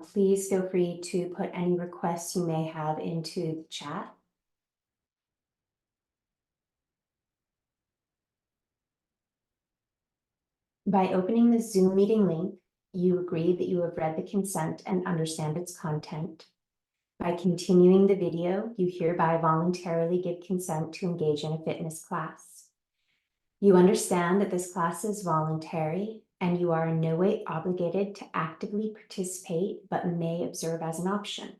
Please feel free to put any requests you may have into the chat. By opening the Zoom meeting link, you agree that you have read the consent and understand its content. By continuing the video, you hereby voluntarily give consent to engage in a fitness class. You understand that this class is voluntary and you are in no way obligated to actively participate, but may observe as an option.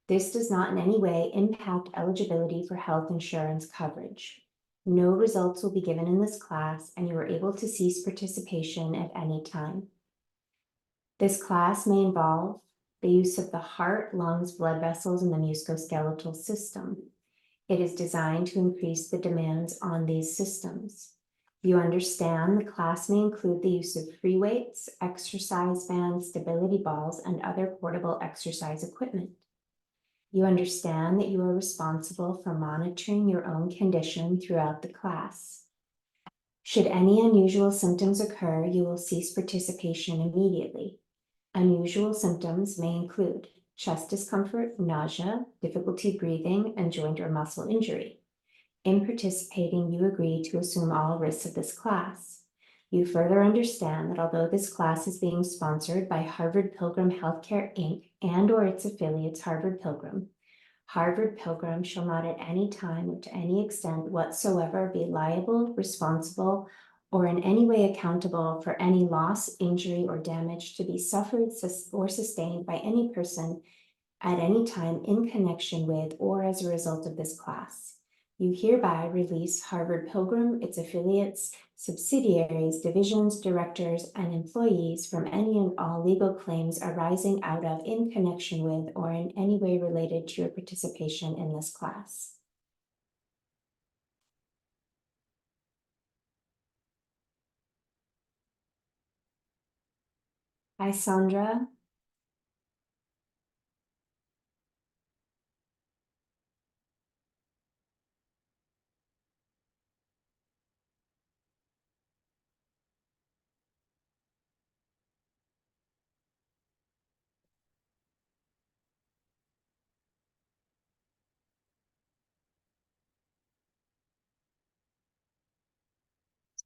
This does not in any way impact eligibility for health insurance coverage. No results will be given in this class, and you are able to cease participation at any time. This class may involve the use of the heart, lungs, blood vessels, and the musculoskeletal system. It is designed to increase the demands on these systems. You understand the class may include the use of free weights, exercise bands, stability balls, and other portable exercise equipment. You understand that you are responsible for monitoring your own condition throughout the class. Should any unusual symptoms occur, you will cease participation immediately. Unusual symptoms may include chest discomfort, nausea, difficulty breathing, and joint or muscle injury. In participating, you agree to assume all risks of this class. You further understand that although this class is being sponsored by Harvard Pilgrim Healthcare, Inc. and/or its affiliates, Harvard Pilgrim shall not at any time or to any extent whatsoever be liable, responsible, or in any way accountable for any loss, injury, or damage to be suffered or sustained by any person at any time in connection with or as a result of this class. You hereby release Harvard Pilgrim, its affiliates, subsidiaries, divisions, directors, and employees from any and all legal claims arising out of, in connection with, or in any way related to your participation in this class. Hi, Sandra.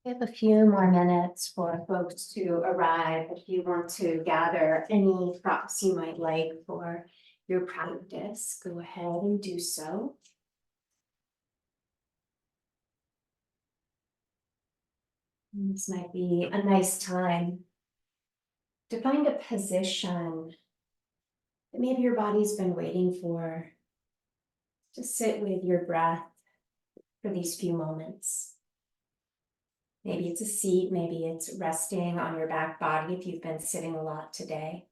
We have a few more minutes for folks to arrive. If you want to gather any props you might like for your practice, go ahead and do so. This might be a nice time to find a position that maybe your body's been waiting for. Just sit with your breath for these few moments. Maybe it's a seat, maybe it's resting on your back body if you've been sitting a lot today.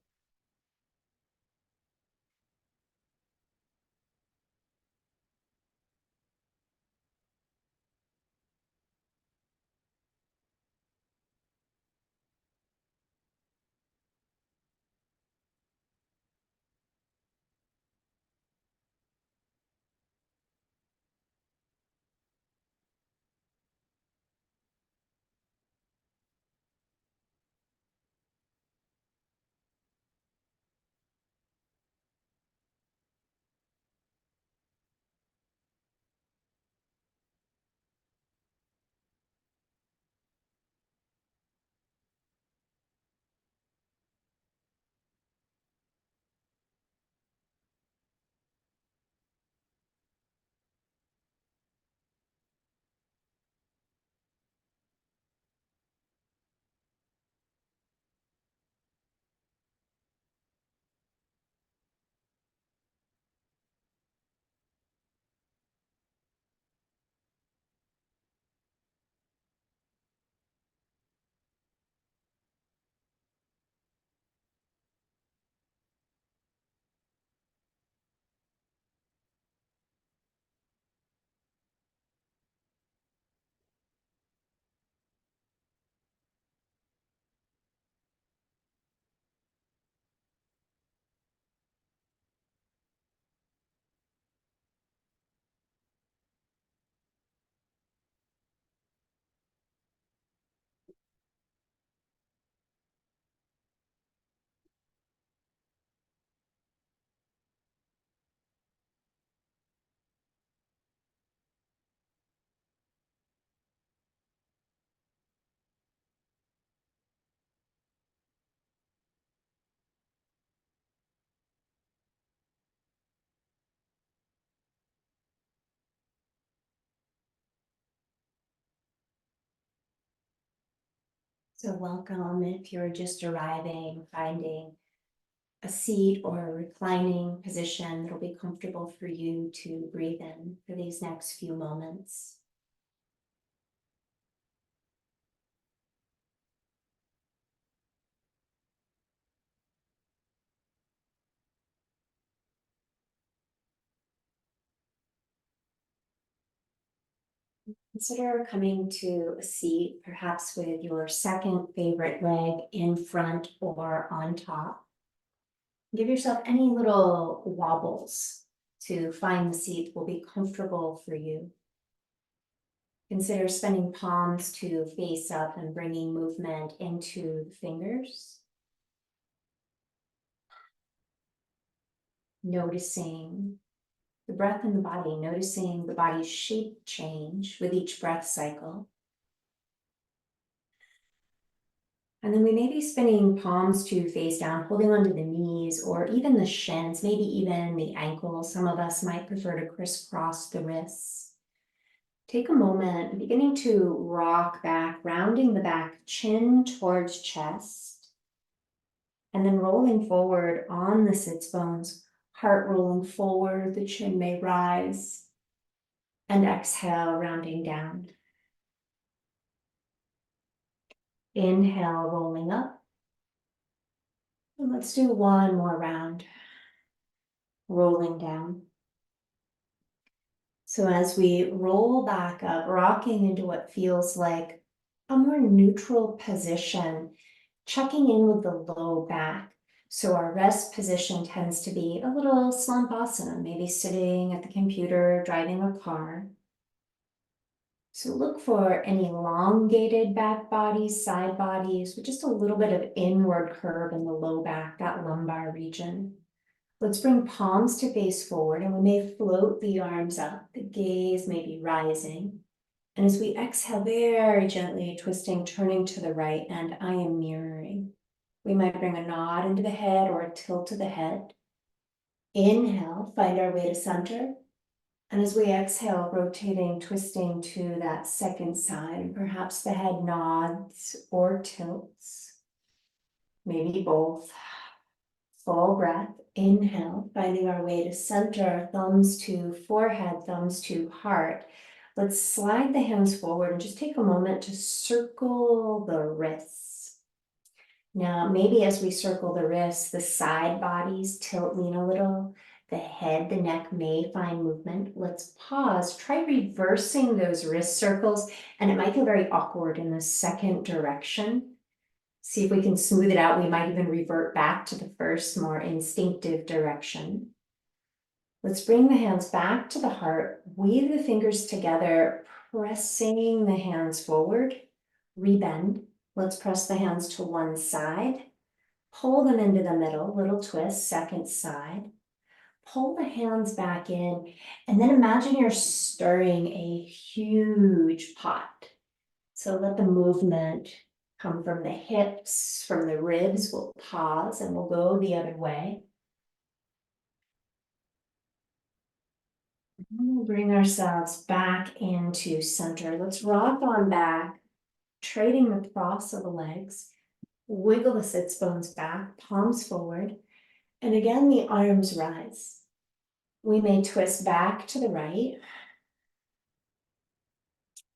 So welcome if you're just arriving, finding a seat or a reclining position that'll be comfortable for you to breathe in for these next few moments. Consider coming to a seat, perhaps with your second favorite leg in front or on top. Give yourself any little wobbles to find the seat will be comfortable for you. Consider spinning palms to face up and bringing movement into the fingers. Noticing the breath in the body, noticing the body's shape change with each breath cycle. And then we may be spinning palms to face down, holding onto the knees or even the shins, maybe even the ankles. Some of us might prefer to crisscross the wrists. Take a moment, beginning to rock back, rounding the back, chin towards chest, and then rolling forward on the sits bones, heart rolling forward, the chin may rise, and exhale, rounding down. Inhale, rolling up. And let's do one more round, rolling down. So as we roll back up, rocking into what feels like a more neutral position, checking in with the low back. So our rest position tends to be a little slumpasana, maybe sitting at the computer, driving a car. So look for any elongated back bodies, side bodies, with just a little bit of inward curve in the low back, that lumbar region. Let's bring palms to face forward, and we may float the arms up. The gaze may be rising. And as we exhale, very gently twisting, turning to the right, and I am mirroring. We might bring a nod into the head or a tilt to the head. Inhale, find our way to center. And as we exhale, rotating, twisting to that second side, and perhaps the head nods or tilts, maybe both. Full breath, inhale, finding our way to center, thumbs to forehead, thumbs to heart. Let's slide the hands forward and just take a moment to circle the wrists. Now, maybe as we circle the wrists, the side bodies tilt, lean a little. The head, the neck may find movement. Let's pause, try reversing those wrist circles, and it might feel very awkward in the second direction. See if we can smooth it out. We might even revert back to the first, more instinctive direction. Let's bring the hands back to the heart, weave the fingers together, pressing the hands forward, rebend. Let's press the hands to one side, pull them into the middle, little twist, second side. Pull the hands back in, and then imagine you're stirring a huge pot. So let the movement come from the hips, from the ribs. We'll pause and we'll go the other way. We'll bring ourselves back into center. Let's rock on back, trading the cross of the legs. Wiggle the sits bones back, palms forward. And again, the arms rise. We may twist back to the right.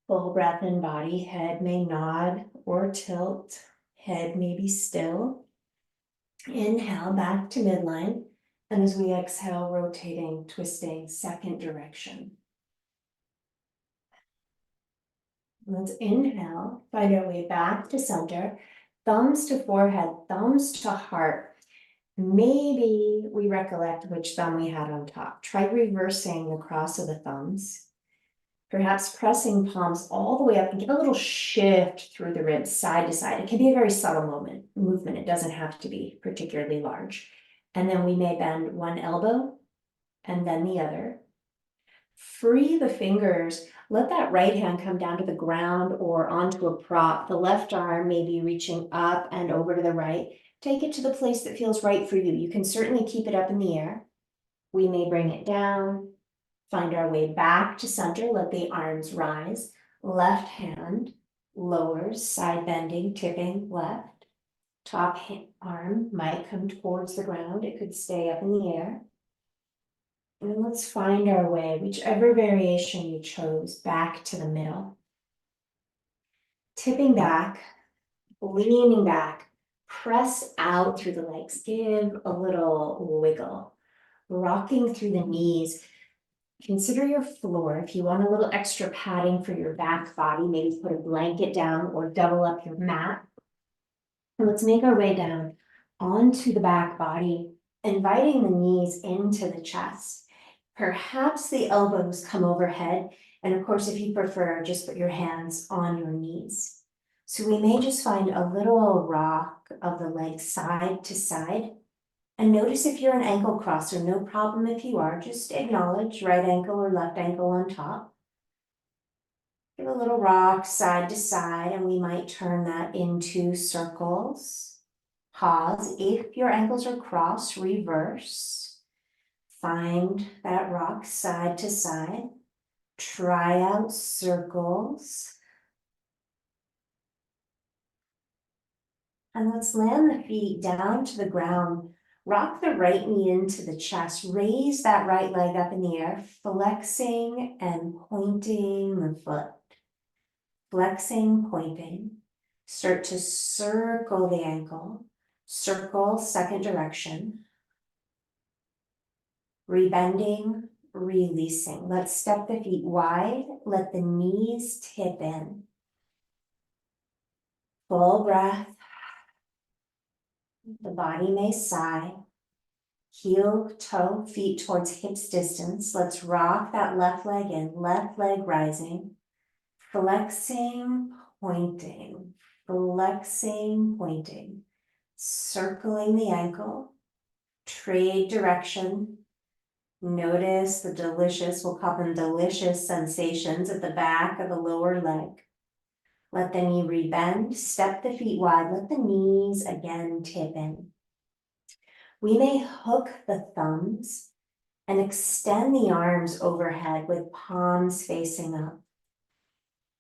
Full breath in body, head may nod or tilt, head may be still. Inhale back to midline, and as we exhale, rotating, twisting, second direction. Let's inhale, find our way back to center, thumbs to forehead, thumbs to heart. Maybe we recollect which thumb we had on top. Try reversing the cross of the thumbs. Perhaps pressing palms all the way up and get a little shift through the ribs side to side. It can be a very subtle movement. It doesn't have to be particularly large. And then we may bend one elbow and then the other. Free the fingers. Let that right hand come down to the ground or onto a prop. The left arm may be reaching up and over to the right. Take it to the place that feels right for you. You can certainly keep it up in the air. We may bring it down. Find our way back to center, let the arms rise. Left hand lowers, side bending, tipping left. Top arm might come towards the ground. It could stay up in the air. And let's find our way, whichever variation you chose, back to the middle. Tipping back, leaning back, press out through the legs, give a little wiggle. Rocking through the knees. Consider your floor. If you want a little extra padding for your back body, maybe put a blanket down or double up your mat. And let's make our way down onto the back body, inviting the knees into the chest. Perhaps the elbows come overhead. And of course, if you prefer, just put your hands on your knees. So we may just find a little rock of the legs side to side. And notice if you're an ankle crosser, no problem if you are, just acknowledge right ankle or left ankle on top. Give a little rock side to side, and we might turn that into circles. Pause. If your ankles are crossed, reverse. Find that rock side to side. Try out circles. And let's land the feet down to the ground. Rock the right knee into the chest. Raise that right leg up in the air, flexing and pointing the foot. Flexing, pointing. Start to circle the ankle. Circle, second direction. Rebending, releasing. Let's step the feet wide. Let the knees tip in. Full breath. The body may sigh. Heel, toe, feet towards hips distance. Let's rock that left leg in, left leg rising. Flexing, pointing, flexing, pointing. Circling the ankle. Trade direction. Notice the delicious, we'll call them delicious sensations at the back of the lower leg. Let the knee rebend, step the feet wide, let the knees again tip in. We may hook the thumbs and extend the arms overhead with palms facing up.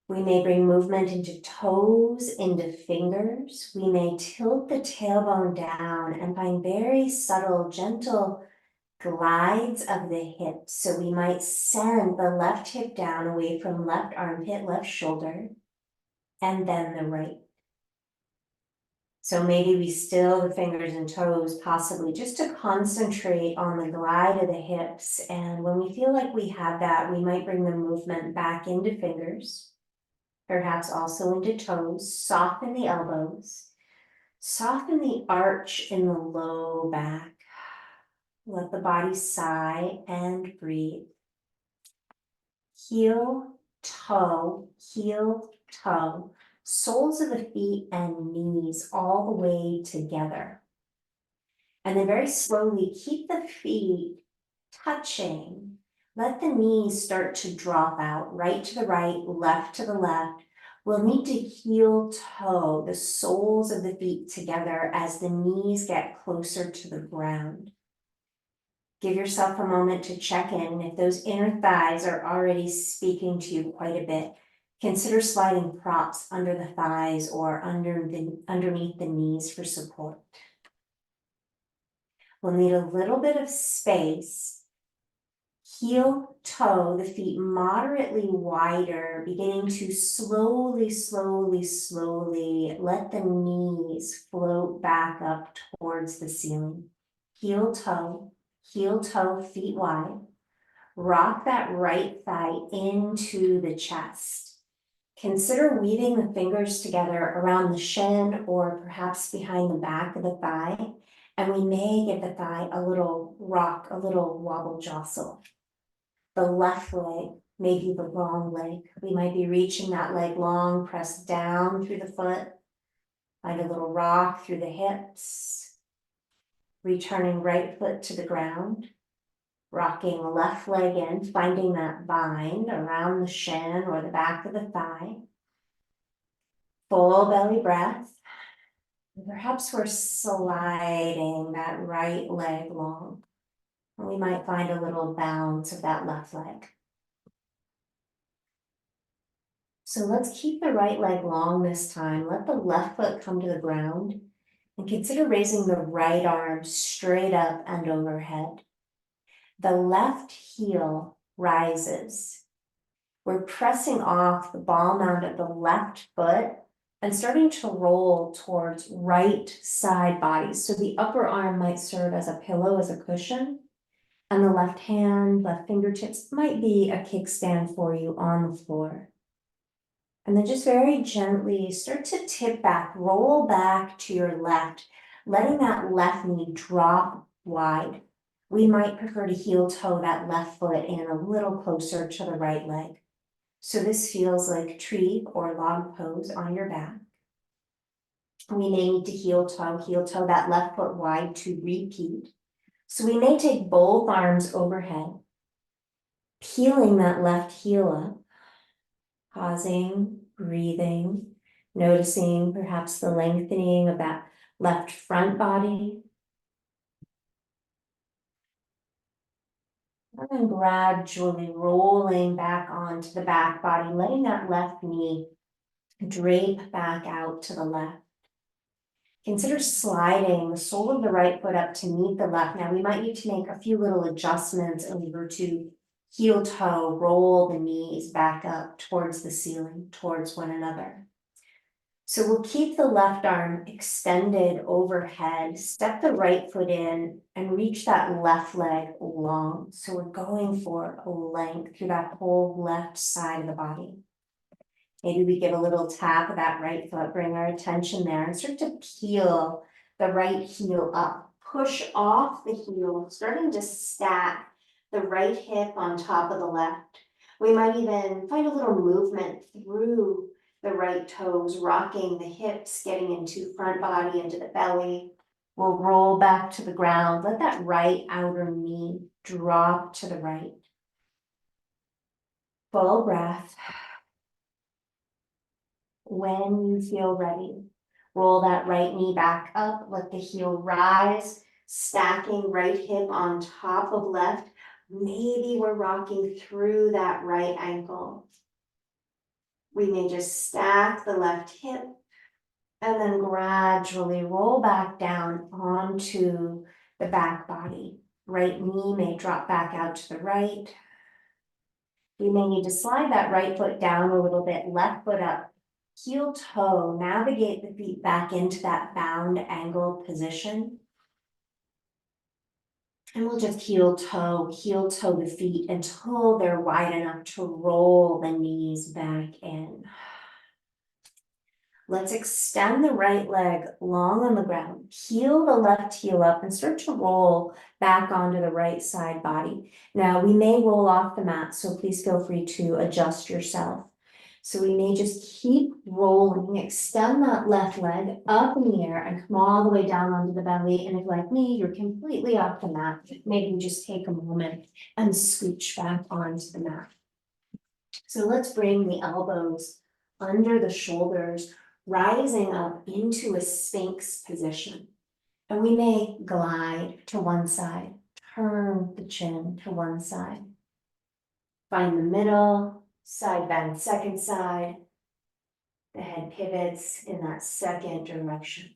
We may bring movement into toes, into fingers. We may tilt the tailbone down and find very subtle, gentle glides of the hips. So we might send the left hip down away from left armpit, left shoulder, and then the right. So maybe we still the fingers and toes, possibly just to concentrate on the glide of the hips. And when we feel like we have that, we might bring the movement back into fingers, perhaps also into toes. Soften the elbows, soften the arch in the low back. Let the body sigh and breathe. Heel, toe, soles of the feet and knees all the way together. And then very slowly keep the feet touching. Let the knees start to drop out, right to the right, left to the left. We'll need to heel toe the soles of the feet together as the knees get closer to the ground. Give yourself a moment to check in. If those inner thighs are already speaking to you quite a bit, consider sliding props under the thighs or underneath the knees for support. We'll need a little bit of space. Heel, toe, the feet moderately wider, beginning to slowly let the knees float back up towards the ceiling. Heel, toe, feet wide. Rock that right thigh into the chest. Consider weaving the fingers together around the shin or perhaps behind the back of the thigh. And we may give the thigh a little rock, a little wobble jostle. The left leg, maybe the wrong leg. We might be reaching that leg long, press down through the foot. Find a little rock through the hips. Returning right foot to the ground. Rocking the left leg in, finding that bind around the shin or the back of the thigh. Full belly breath. And perhaps we're sliding that right leg long. And we might find a little bounce of that left leg. So let's keep the right leg long this time. Let the left foot come to the ground and consider raising the right arm straight up and overhead. The left heel rises. We're pressing off the ball mound of the left foot and starting to roll towards right side body. So the upper arm might serve as a pillow, as a cushion, and the left hand, left fingertips might be a kickstand for you on the floor. And then just very gently start to tip back, roll back to your left, letting that left knee drop wide. We might prefer to heel toe that left foot in a little closer to the right leg. So this feels like tree or log pose on your back. We may need to heel toe that left foot wide to repeat. So we may take both arms overhead, peeling that left heel up, pausing, breathing, noticing perhaps the lengthening of that left front body. And then gradually rolling back onto the back body, letting that left knee drape back out to the left. Consider sliding the sole of the right foot up to meet the left. Now we might need to make a few little adjustments over to heel toe, roll the knees back up towards the ceiling, towards one another. So we'll keep the left arm extended overhead, step the right foot in and reach that left leg long. So we're going for a length through that whole left side of the body. Maybe we give a little tap of that right foot, bring our attention there and start to peel the right heel up. Push off the heel, starting to stack the right hip on top of the left. We might even find a little movement through the right toes, rocking the hips, getting into front body, into the belly. We'll roll back to the ground. Let that right outer knee drop to the right. Full breath. When you feel ready, roll that right knee back up, let the heel rise, stacking right hip on top of left. Maybe we're rocking through that right ankle. We may just stack the left hip and then gradually roll back down onto the back body. Right knee may drop back out to the right. You may need to slide that right foot down a little bit, left foot up. Heel toe, navigate the feet back into that bound angle position. And we'll just heel toe the feet until they're wide enough to roll the knees back in. Let's extend the right leg long on the ground. Heel the left heel up and start to roll back onto the right side body. Now we may roll off the mat, so please feel free to adjust yourself. So we may just keep rolling, extend that left leg up in the air and come all the way down onto the belly. And if like me, you're completely off the mat, maybe just take a moment and scooch back onto the mat. So let's bring the elbows under the shoulders, rising up into a Sphinx position. And we may glide to one side, turn the chin to one side. Find the middle, side bend, second side. The head pivots in that second direction.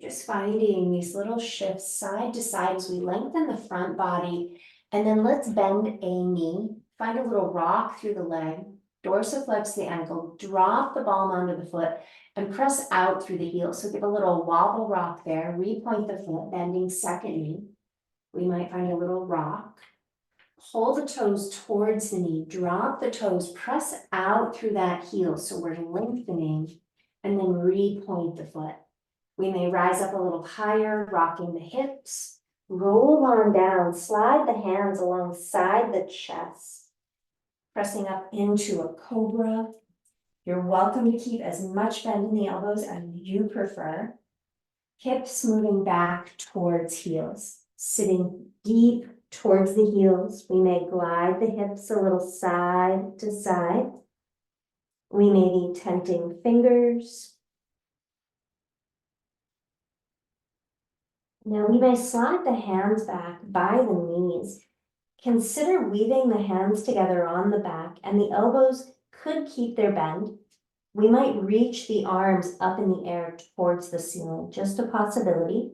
Just finding these little shifts side to side as we lengthen the front body. And then let's bend a knee, find a little rock through the leg, dorsiflex the ankle, drop the palm onto the foot, and press out through the heel. So give a little wobble rock there, repoint the foot, bending second knee. We might find a little rock. Hold the toes towards the knee, drop the toes, press out through that heel. So we're lengthening and then repoint the foot. We may rise up a little higher, rocking the hips, roll on down, slide the hands alongside the chest, pressing up into a cobra. You're welcome to keep as much bend in the elbows as you prefer. Hips moving back towards heels, sitting deep towards the heels. We may glide the hips a little side to side. We may be tenting fingers. Now we may slide the hands back by the knees. Consider weaving the hands together on the back and the elbows could keep their bend. We might reach the arms up in the air towards the ceiling, just a possibility.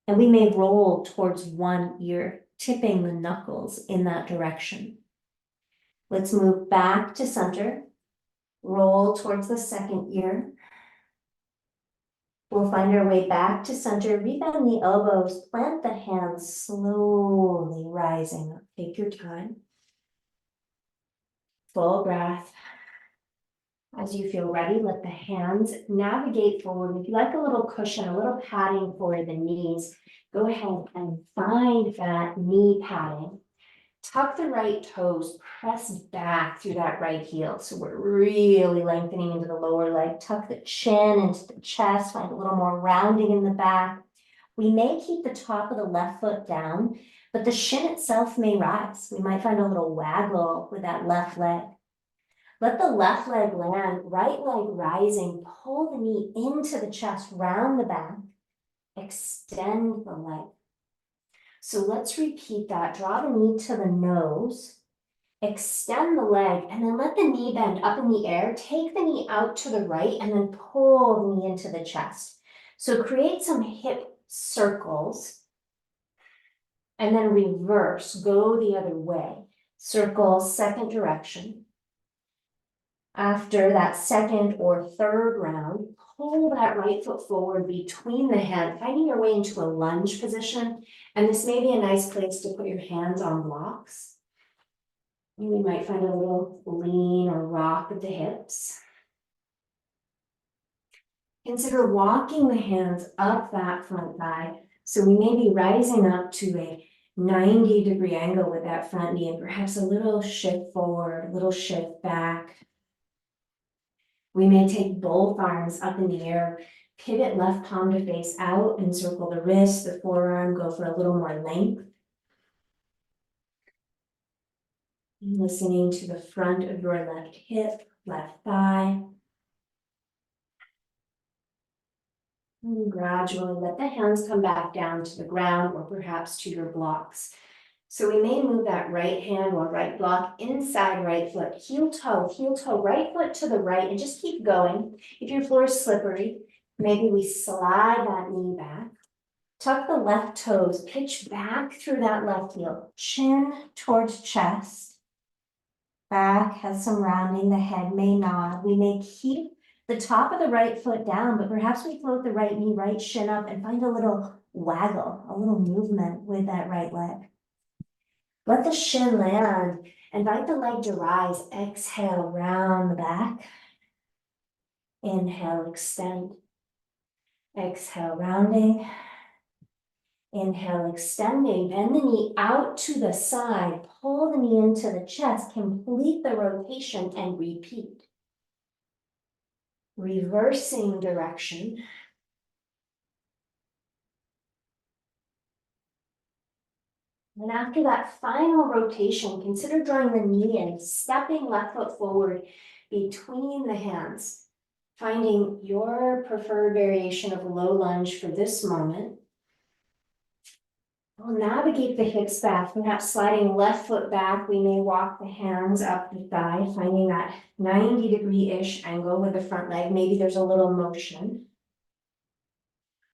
And we may roll towards one ear, tipping the knuckles in that direction. Let's move back to center. Roll towards the second ear. We'll find our way back to center, rebend the elbows, plant the hands, slowly rising up. Take your time. Full breath. As you feel ready, let the hands navigate forward. If you like a little cushion, a little padding for the knees, go ahead and find that knee padding. Tuck the right toes, press back through that right heel. So we're really lengthening into the lower leg. Tuck the chin into the chest, find a little more rounding in the back. We may keep the top of the left foot down, but the shin itself may rise. We might find a little waggle with that left leg. Let the left leg land, right leg rising, pull the knee into the chest, round the back, extend the leg. So let's repeat that. Draw the knee to the nose, extend the leg, and then let the knee bend up in the air. Take the knee out to the right and then pull the knee into the chest. So create some hip circles and then reverse, go the other way. Circle, second direction. After that second or third round, pull that right foot forward between the hands, finding your way into a lunge position. And this may be a nice place to put your hands on blocks. You might find a little lean or rock at the hips. Consider walking the hands up that front thigh. So we may be rising up to a 90-degree angle with that front knee and perhaps a little shift forward, a little shift back. We may take both arms up in the air, pivot left palm to face out, encircle the wrist, the forearm, go for a little more length. Listening to the front of your left hip, left thigh. And gradually let the hands come back down to the ground or perhaps to your blocks. So we may move that right hand or right block inside right foot, heel toe, right foot to the right, and just keep going. If your floor is slippery, maybe we slide that knee back. Tuck the left toes, pitch back through that left heel, chin towards chest. Back has some rounding, the head may nod. We may keep the top of the right foot down, but perhaps we float the right knee, right shin up and find a little waggle, a little movement with that right leg. Let the shin land, invite the leg to rise, exhale, round the back. Inhale, extend. Exhale, rounding. Inhale, extending, bend the knee out to the side, pull the knee into the chest, complete the rotation and repeat. Reversing direction. And after that final rotation, consider drawing the knee in, stepping left foot forward between the hands, finding your preferred variation of low lunge for this moment. We'll navigate the hips back, perhaps sliding left foot back. We may walk the hands up the thigh, finding that 90-degree-ish angle with the front leg. Maybe there's a little motion.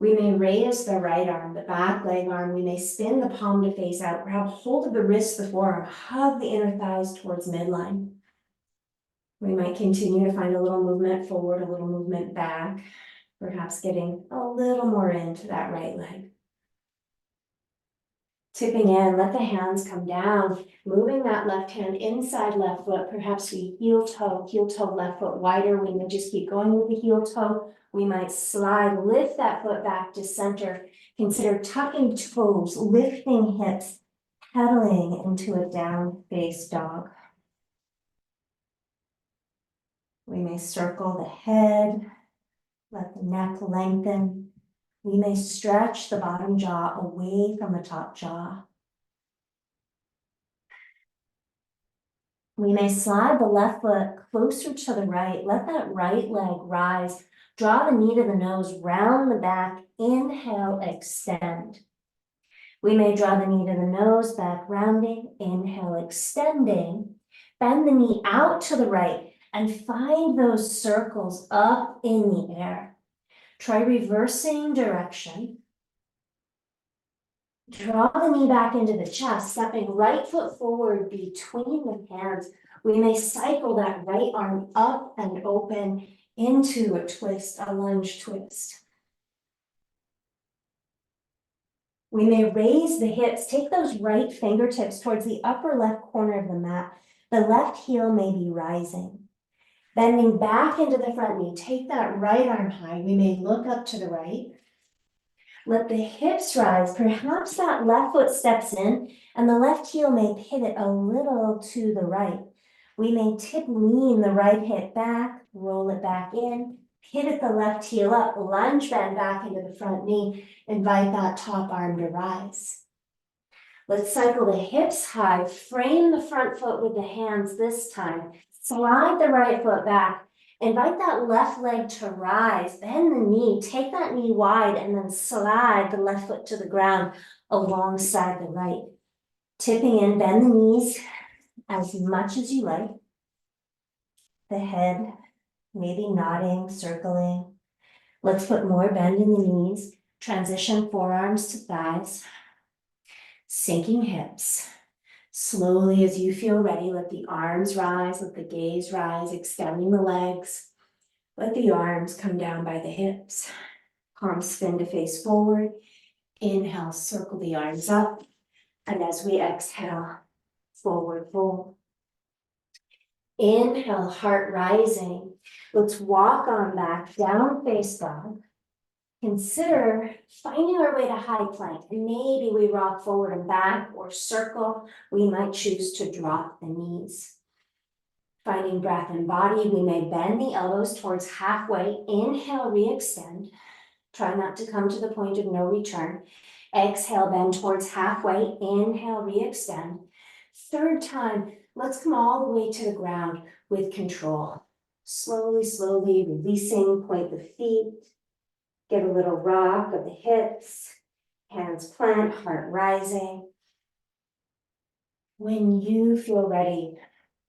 We may raise the right arm, the back leg arm. We may spin the palm to face out, grab hold of the wrist, the forearm, hug the inner thighs towards midline. We might continue to find a little movement forward, a little movement back, perhaps getting a little more into that right leg. Tipping in, let the hands come down, moving that left hand inside left foot. Perhaps we heel toe, left foot wider. We may just keep going with the heel toe. We might slide, lift that foot back to center. Consider tucking toes, lifting hips, pedaling into a down face dog. We may circle the head, let the neck lengthen. We may stretch the bottom jaw away from the top jaw. We may slide the left foot closer to the right. Let that right leg rise. Draw the knee to the nose, round the back. Inhale, extend. We may draw the knee to the nose, back rounding. Inhale, extending. Bend the knee out to the right. and find those circles up in the air. Try reversing direction. Draw the knee back into the chest, stepping right foot forward between the hands. We may cycle that right arm up and open into a twist, a lunge twist. We may raise the hips, take those right fingertips towards the upper left corner of the mat. The left heel may be rising. Bending back into the front knee, take that right arm high. We may look up to the right. Let the hips rise. Perhaps that left foot steps in and the left heel may pivot a little to the right. We may lean the right hip back, roll it back in, pivot the left heel up, lunge bend back into the front knee, invite that top arm to rise. Let's cycle the hips high, frame the front foot with the hands this time, slide the right foot back, invite that left leg to rise, bend the knee, take that knee wide, and then slide the left foot to the ground alongside the right. Tipping in, bend the knees as much as you like. The head maybe nodding, circling. Let's put more bend in the knees. Transition forearms to thighs. Sinking hips. Slowly as you feel ready, let the arms rise, let the gaze rise, extending the legs. Let the arms come down by the hips. Palms spin to face forward. Inhale, circle the arms up. And as we exhale, forward fold. Inhale, heart rising. Let's walk on back, down face dog. Consider finding our way to high plank. Maybe we rock forward and back or circle. We might choose to drop the knees. Finding breath and body, we may bend the elbows towards halfway. Inhale, re-extend. Try not to come to the point of no return. Exhale, bend towards halfway. Inhale, re-extend. Third time, let's come all the way to the ground with control. Slowly, slowly releasing, point the feet. Give a little rock of the hips, hands plant, heart rising. When you feel ready,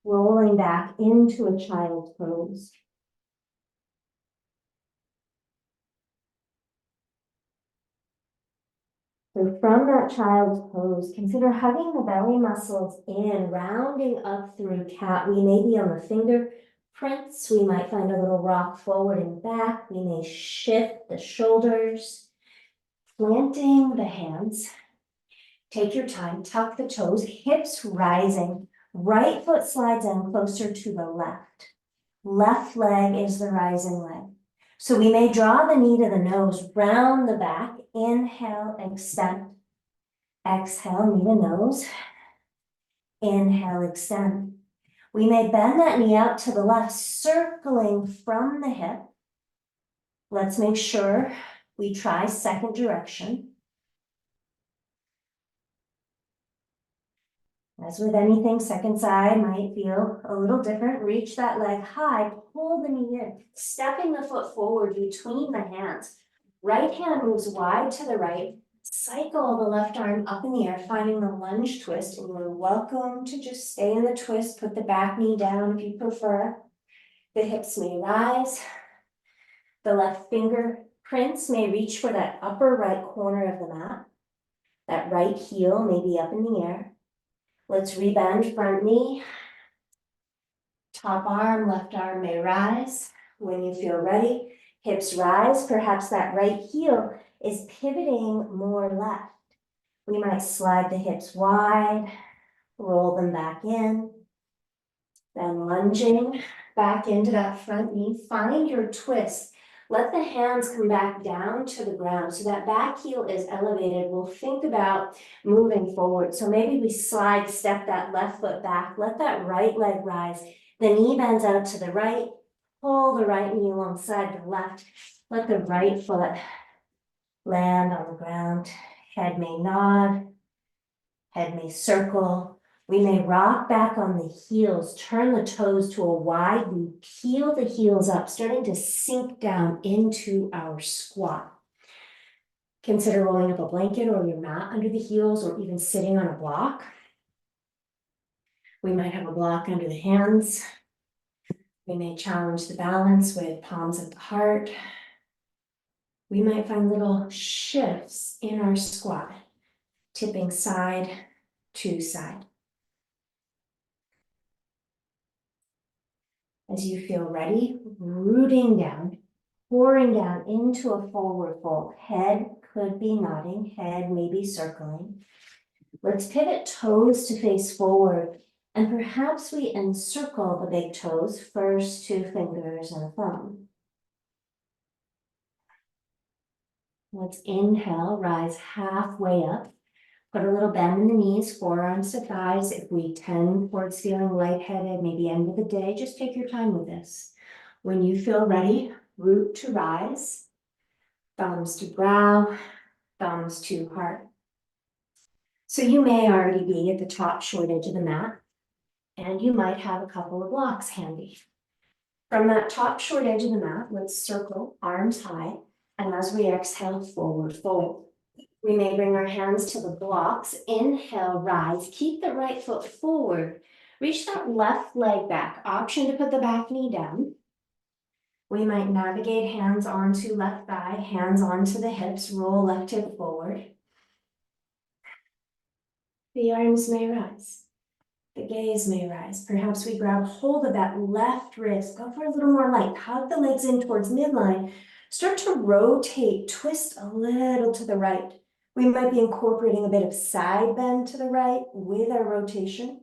rolling back into a child's pose. So from that child's pose, consider hugging the belly muscles in, rounding up through cat. We may be on the fingerprints. We might find a little rock forward and back. We may shift the shoulders, planting the hands. Take your time, tuck the toes, hips rising. Right foot slides in closer to the left. Left leg is the rising leg. So we may draw the knee to the nose, round the back. Inhale, extend. Exhale, knee to nose. Inhale, extend. We may bend that knee out to the left, circling from the hip. Let's make sure we try second direction. As with anything, second side might feel a little different. Reach that leg high, pull the knee in, stepping the foot forward between the hands. Right hand moves wide to the right. Cycle the left arm up in the air, finding the lunge twist, and you're welcome to just stay in the twist. Put the back knee down if you prefer. The hips may rise. The left fingerprints may reach for that upper right corner of the mat. That right heel may be up in the air. Let's rebend front knee. Top arm, left arm may rise. When you feel ready, hips rise. Perhaps that right heel is pivoting more left. We might slide the hips wide, roll them back in, then lunging back into that front knee. Find your twist. Let the hands come back down to the ground so that back heel is elevated. We'll think about moving forward. So maybe we slide, step that left foot back. Let that right leg rise. The knee bends out to the right. Pull the right knee alongside the left. Let the right foot land on the ground. Head may nod. Head may circle. We may rock back on the heels, turn the toes to a wide loop, peel the heels up, starting to sink down into our squat. Consider rolling up a blanket or your mat under the heels, or even sitting on a block. We might have a block under the hands. We may challenge the balance with palms at the heart. We might find little shifts in our squat, tipping side to side. As you feel ready, rooting down, pouring down into a forward fold. Head could be nodding, head may be circling. Let's pivot toes to face forward, and perhaps we encircle the big toes, first 2 fingers and a thumb. Let's inhale, rise halfway up. Put a little bend in the knees, forearms to thighs. If we tend towards feeling lightheaded, maybe end of the day, just take your time with this. When you feel ready, root to rise, thumbs to brow, thumbs to heart. So you may already be at the top short edge of the mat, and you might have a couple of blocks handy. From that top short edge of the mat, let's circle, arms high, and as we exhale, forward fold. We may bring our hands to the blocks. Inhale, rise. Keep the right foot forward. Reach that left leg back. Option to put the back knee down. We might navigate hands onto left thigh, hands onto the hips, roll left hip forward. The arms may rise. The gaze may rise. Perhaps we grab hold of that left wrist. Go for a little more light. Hug the legs in towards midline. Start to rotate, twist a little to the right. We might be incorporating a bit of side bend to the right with our rotation.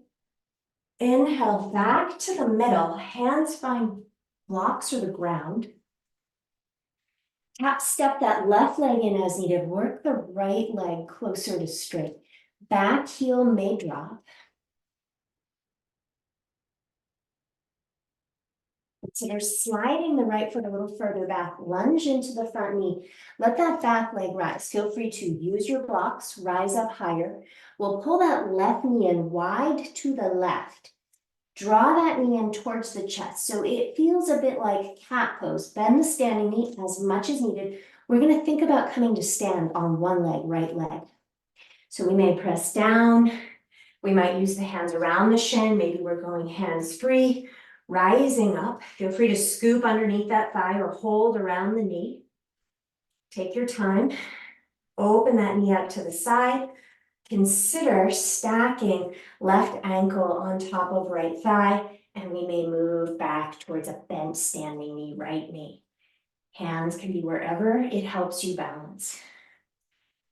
Inhale back to the middle, hands find blocks or the ground. Tap step that left leg in as needed, work the right leg closer to straight. Back heel may drop. Consider sliding the right foot a little further back, lunge into the front knee. Let that back leg rise. Feel free to use your blocks, rise up higher. We'll pull that left knee in wide to the left. Draw that knee in towards the chest. So it feels a bit like cat pose. Bend the standing knee as much as needed. We're going to think about coming to stand on one leg, right leg. So we may press down. We might use the hands around the shin. Maybe we're going hands free. Rising up, feel free to scoop underneath that thigh or hold around the knee. Take your time. Open that knee out to the side. Consider stacking left ankle on top of right thigh, and we may move back towards a bent standing knee, right knee. Hands can be wherever it helps you balance.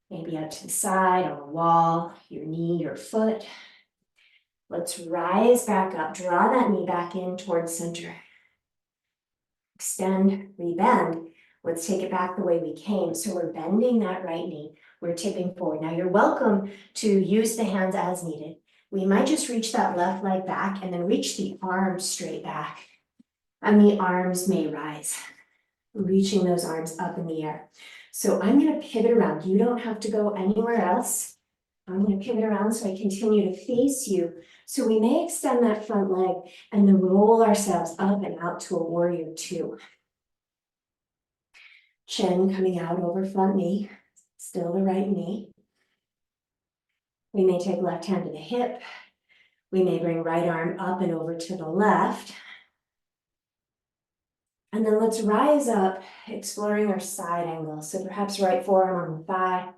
Maybe out to the side, on a wall, your knee, your foot. Let's rise back up, draw that knee back in towards center. Extend, rebend. Let's take it back the way we came. So we're bending that right knee, we're tipping forward. Now you're welcome to use the hands as needed. We might just reach that left leg back and then reach the arms straight back. And the arms may rise, reaching those arms up in the air. So I'm gonna pivot around. You don't have to go anywhere else. I'm going to pivot around so I continue to face you. So we may extend that front leg and then roll ourselves up and out to a warrior 2. Chin coming out over front knee, still the right knee. We may take left hand to the hip. We may bring right arm up and over to the left. And then let's rise up, exploring our side angle. So perhaps right forearm on the thigh.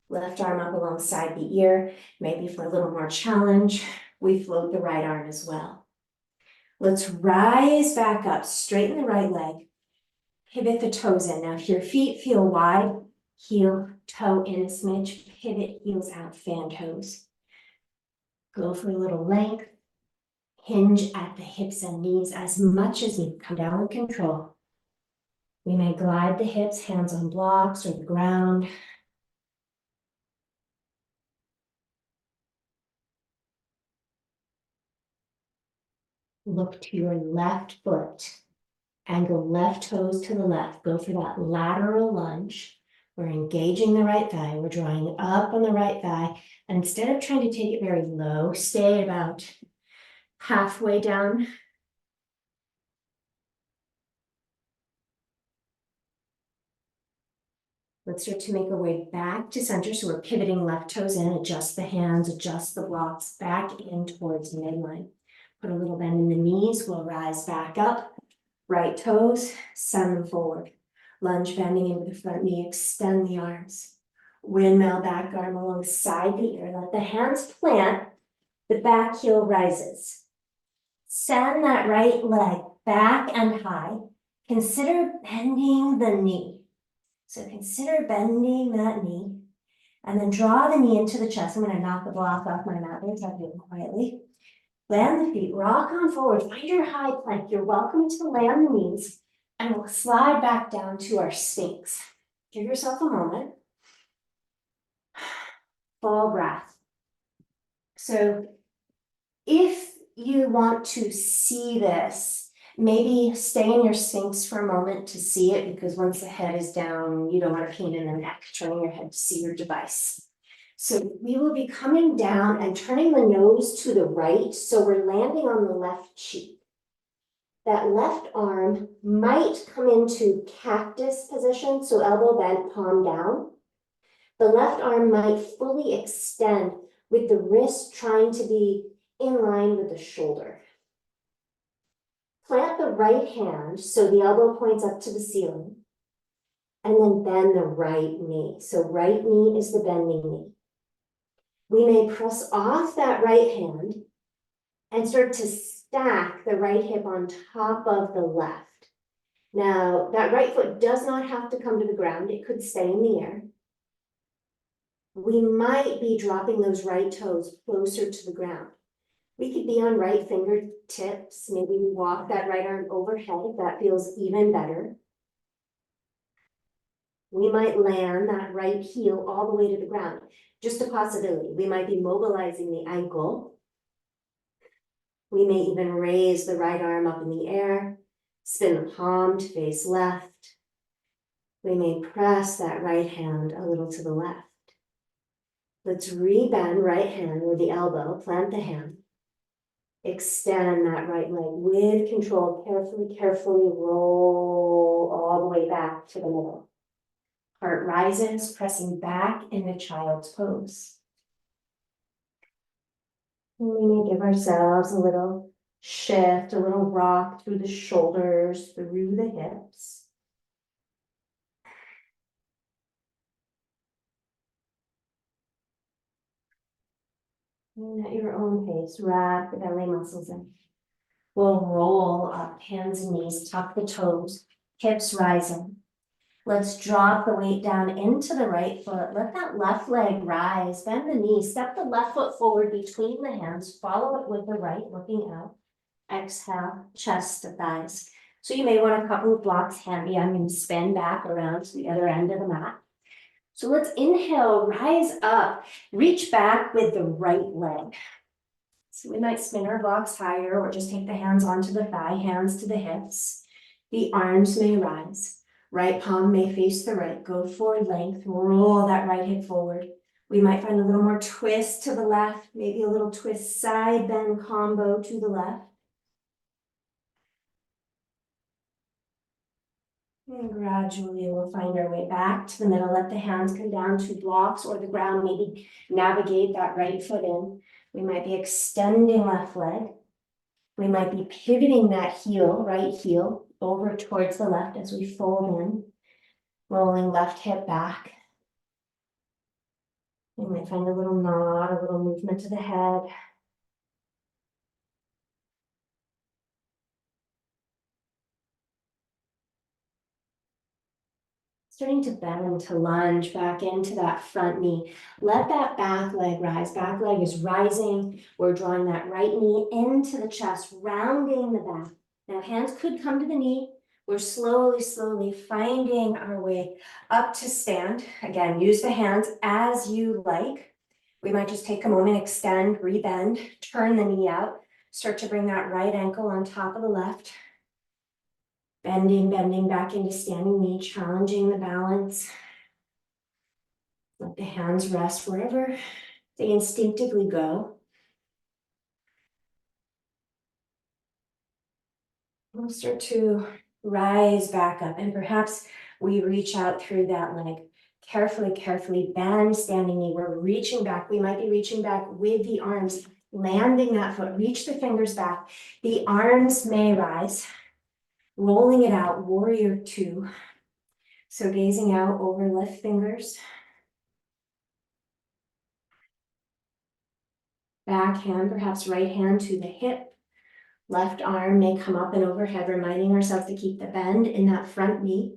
Left arm up alongside the ear. Maybe for a little more challenge, we float the right arm as well. Let's rise back up, straighten the right leg, pivot the toes in. Now, if your feet feel wide, heel, toe in a smidge, pivot, heels out, fan toes. Go for a little length, hinge at the hips and knees as much as you come down with control. We may glide the hips, hands on blocks or the ground. Look to your left foot. Angle left toes to the left. Go for that lateral lunge. We're engaging the right thigh. We're drawing up on the right thigh. And instead of trying to take it very low, stay about halfway down. Let's start to make our way back to center. So we're pivoting left toes in, adjust the hands, adjust the blocks back in towards midline. Put a little bend in the knees, we'll rise back up. Right toes, send them forward. Lunge bending into the front knee, extend the arms. Windmill back arm alongside the ear, let the hands plant, the back heel rises. Send that right leg back and high. Consider bending the knee. So consider bending that knee and then draw the knee into the chest. I'm going to knock the block off my mat. There's that doing quietly. Land the feet, rock on forward, find your high plank. You're welcome to land the knees and we'll slide back down to our Sphinx. Give yourself a moment. Full breath. So if you want to see this, maybe stay in your Sphinx for a moment to see it, because once the head is down, you don't want to pain in the neck, turning your head to see your device. So we will be coming down and turning the nose to the right, so we're landing on the left cheek. That left arm might come into cactus position, so elbow bent, palm down. The left arm might fully extend with the wrist trying to be in line with the shoulder. Plant the right hand so the elbow points up to the ceiling, and then bend the right knee. So right knee is the bending knee. We may press off that right hand and start to stack the right hip on top of the left. Now, that right foot does not have to come to the ground. It could stay in the air. We might be dropping those right toes closer to the ground. We could be on right fingertips. Maybe we walk that right arm overhead if that feels even better. We might land that right heel all the way to the ground. Just a possibility. We might be mobilizing the ankle. We may even raise the right arm up in the air, spin the palm to face left. We may press that right hand a little to the left. Let's rebend right hand with the elbow, plant the hand. Extend that right leg with control, carefully roll all the way back to the middle. Heart rises, pressing back into child's pose. And we may give ourselves a little shift, a little rock through the shoulders, through the hips. And at your own pace, wrap the belly muscles in. We'll roll up, hands and knees, tuck the toes, hips rising. Let's drop the weight down into the right foot. Let that left leg rise, bend the knee, step the left foot forward between the hands, follow it with the right, looking out. Exhale, chest to thighs. So you may want a couple of blocks handy. I'm going to spin back around to the other end of the mat. So let's inhale, rise up, reach back with the right leg. So we might spin our blocks higher or just take the hands onto the thigh, hands to the hips. The arms may rise. Right palm may face the right. Go forward length, roll that right hip forward. We might find a little more twist to the left, maybe a little twist side bend combo to the left. And gradually we'll find our way back to the middle. Let the hands come down to blocks or the ground. Maybe navigate that right foot in. We might be extending left leg. We might be pivoting that heel, right heel, over towards the left as we fold in. Rolling left hip back. We might find a little nod, a little movement to the head. Starting to bend, to lunge back into that front knee. Let that back leg rise. Back leg is rising. We're drawing that right knee into the chest, rounding the back. Now hands could come to the knee. We're slowly finding our way up to stand. Again, use the hands as you like. We might just take a moment, extend, rebend, turn the knee out. Start to bring that right ankle on top of the left. Bending back into standing knee, challenging the balance. Let the hands rest wherever they instinctively go. We'll start to rise back up, and perhaps we reach out through that leg. Carefully bend standing knee. We're reaching back. We might be reaching back with the arms landing that foot, reach the fingers back. The arms may rise, rolling it out, warrior two. So gazing out over left fingers. Back hand, perhaps right hand to the hip. Left arm may come up and overhead, reminding ourselves to keep the bend in that front knee.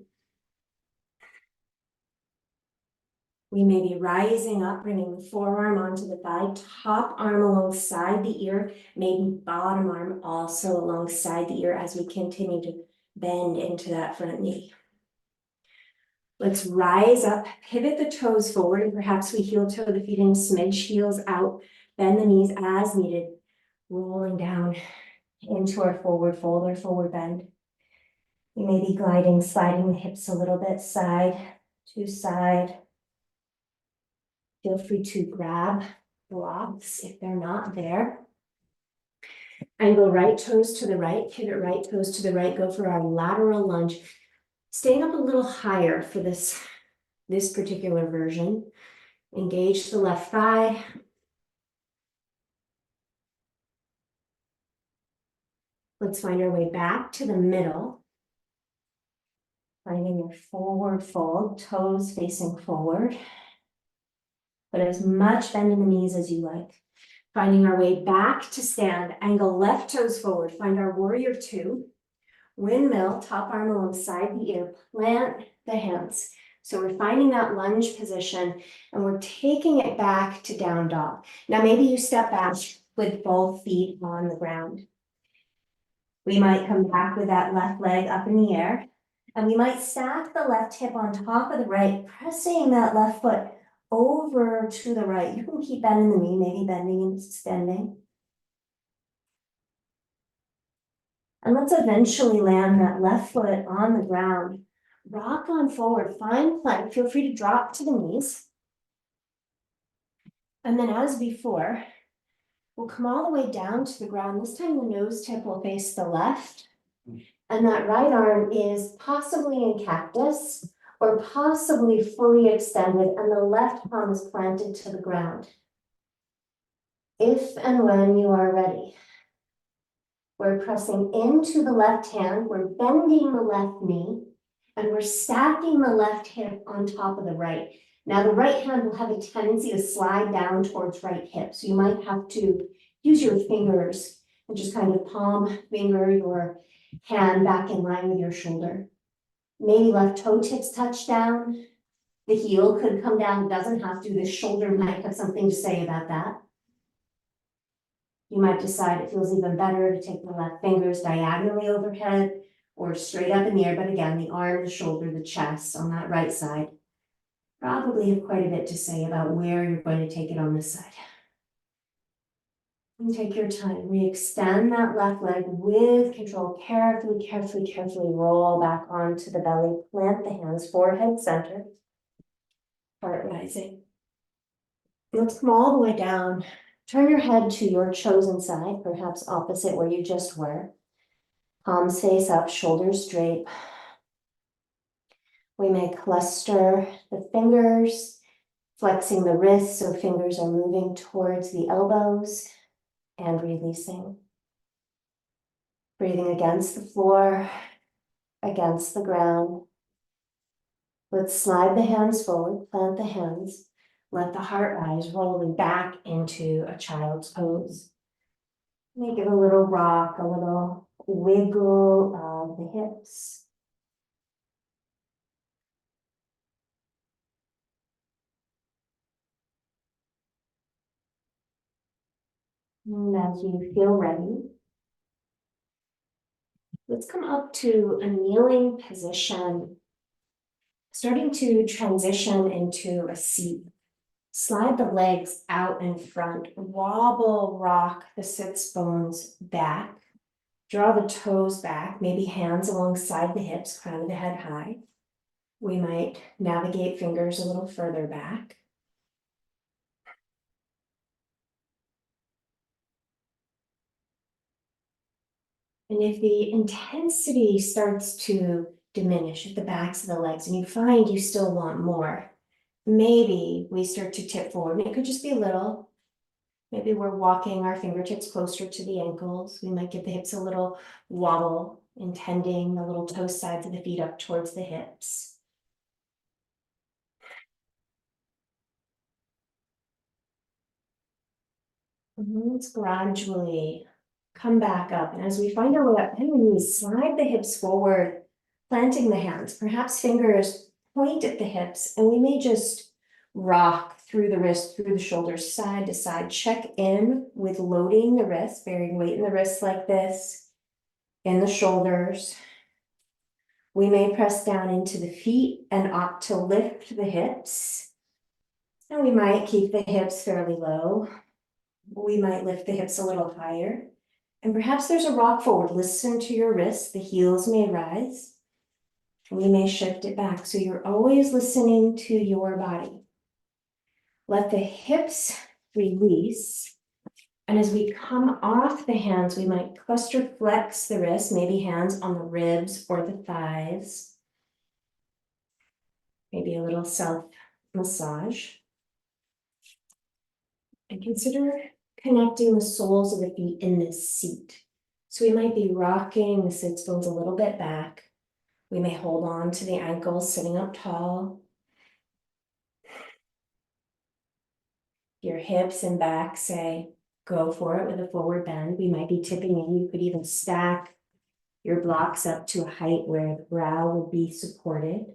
We may be rising up, bringing the forearm onto the thigh, top arm alongside the ear, maybe bottom arm also alongside the ear as we continue to bend into that front knee. Let's rise up, pivot the toes forward, and perhaps we heel toe the feet in, smidge heels out, bend the knees as needed, rolling down into our forward fold or forward bend. We may be gliding, sliding the hips a little bit, side to side. Feel free to grab blocks if they're not there. Angle right toes to the right, pivot right toes to the right, go for our lateral lunge. Staying up a little higher for this particular version. Engage the left thigh. Let's find our way back to the middle. Finding your forward fold, toes facing forward. But as much bend in the knees as you like. Finding our way back to stand, angle left toes forward, find our warrior two. Windmill, top arm alongside the ear, plant the hands. So we're finding that lunge position and we're taking it back to down dog. Now maybe you step back with both feet on the ground. We might come back with that left leg up in the air, and we might stack the left hip on top of the right, pressing that left foot over to the right. You can keep bending the knee, maybe bending and extending. And let's eventually land that left foot on the ground. Rock on forward, find plank. Feel free to drop to the knees. And then as before, we'll come all the way down to the ground. This time the nose tip will face the left. And that right arm is possibly in cactus or possibly fully extended, and the left palm is planted to the ground. If and when you are ready, we're pressing into the left hand, we're bending the left knee, and we're stacking the left hip on top of the right. Now the right hand will have a tendency to slide down towards right hip, so you might have to use your fingers and just kind of palm finger your hand back in line with your shoulder. Maybe left toe tips touch down. The heel could come down, it doesn't have to. The shoulder might have something to say about that. You might decide it feels even better to take the left fingers diagonally overhead or straight up in the air. But again, the arm, the shoulder, the chest on that right side probably have quite a bit to say about where you're going to take it on this side. And take your time, re-extend that left leg with control, carefully roll back onto the belly, plant the hands, forehead center, heart rising. Let's come all the way down, turn your head to your chosen side, perhaps opposite where you just were. Palms face up, shoulders drape. We may cluster the fingers, flexing the wrists so fingers are moving towards the elbows. And releasing. Breathing against the floor, against the ground. Let's slide the hands forward, plant the hands. Let the heart rise, rolling back into a child's pose. Make it a little rock, a little wiggle of the hips. And as you feel ready, let's come up to a kneeling position, starting to transition into a seat. Slide the legs out in front, wobble, rock the sits bones back, draw the toes back, maybe hands alongside the hips, crown of the head high. We might navigate fingers a little further back. And if the intensity starts to diminish at the backs of the legs and you find you still want more, maybe we start to tip forward, and it could just be a little. Maybe we're walking our fingertips closer to the ankles. We might give the hips a little wobble, intending the little toe sides of the feet up towards the hips. Let's gradually come back up. And as we find our way up, and we slide the hips forward, planting the hands, perhaps fingers point at the hips, and we may just rock through the wrist, through the shoulders, side to side. Check in with loading the wrist, bearing weight in the wrists like this, in the shoulders. We may press down into the feet and opt to lift the hips. And we might keep the hips fairly low. We might lift the hips a little higher. And perhaps there's a rock forward. Listen to your wrists. The heels may rise. We may shift it back. So you're always listening to your body. Let the hips release. And as we come off the hands, we might cluster flex the wrists, maybe hands on the ribs or the thighs. Maybe a little self massage. And consider connecting the soles of the feet in this seat. So we might be rocking the sits bones a little bit back. We may hold on to the ankles sitting up tall. Your hips and back say, go for it with a forward bend. We might be tipping in. You could even stack your blocks up to a height where the brow will be supported.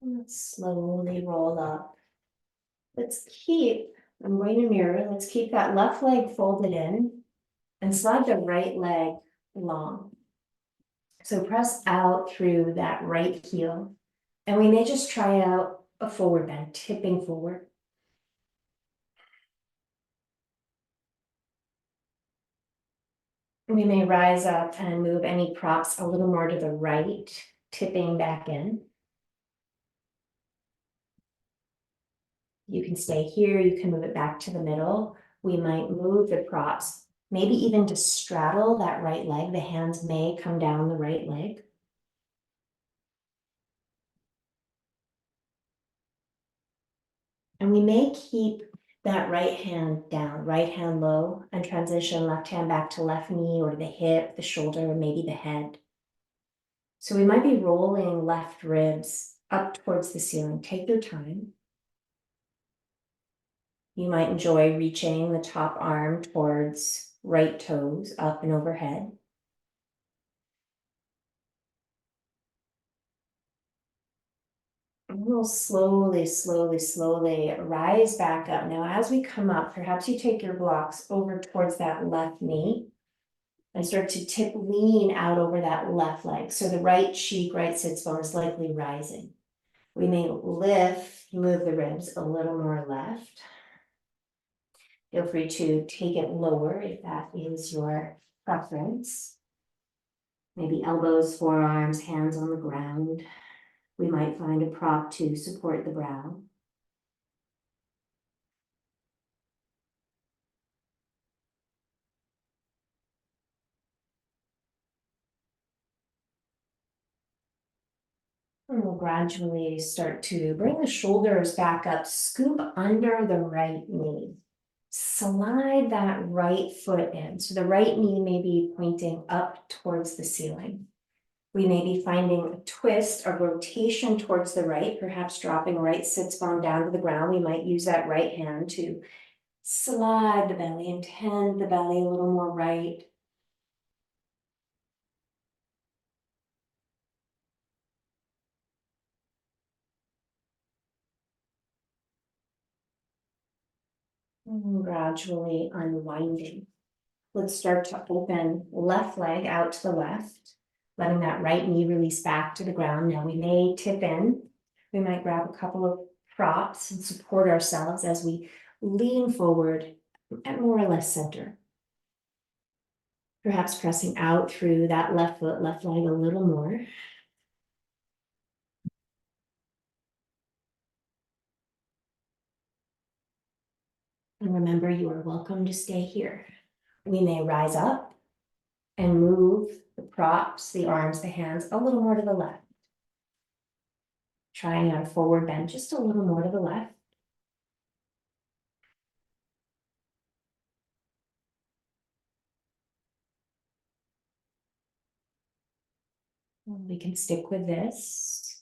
Let's slowly roll up. Let's keep, I'm going to mirror, let's keep that left leg folded in and slide the right leg long. So press out through that right heel. And we may just try out a forward bend, tipping forward. We may rise up and move any props a little more to the right, tipping back in. You can stay here, you can move it back to the middle. We might move the props, maybe even to straddle that right leg. The hands may come down the right leg. And we may keep that right hand down, right hand low, and transition left hand back to left knee or the hip, the shoulder, or maybe the head. So we might be rolling left ribs up towards the ceiling. Take your time. You might enjoy reaching the top arm towards right toes up and overhead. And we'll slowly, slowly, slowly rise back up. Now, as we come up, perhaps you take your blocks over towards that left knee and start to tip, lean out over that left leg. So the right cheek, right sits bone is likely rising. We may lift, move the ribs a little more left. Feel free to take it lower if that is your preference. Maybe elbows, forearms, hands on the ground. We might find a prop to support the brow. And we'll gradually start to bring the shoulders back up, scoop under the right knee. Slide that right foot in. So the right knee may be pointing up towards the ceiling. We may be finding a twist, a rotation towards the right, perhaps dropping right sits bone down to the ground. We might use that right hand to slide the belly and tend the belly a little more right. And gradually unwinding. Let's start to open left leg out to the left, letting that right knee release back to the ground. Now we may tip in. We might grab a couple of props and support ourselves as we lean forward at more or less center. Perhaps pressing out through that left foot, left leg a little more. And remember, you are welcome to stay here. We may rise up and move the props, the arms, the hands a little more to the left. Trying our forward bend just a little more to the left. We can stick with this.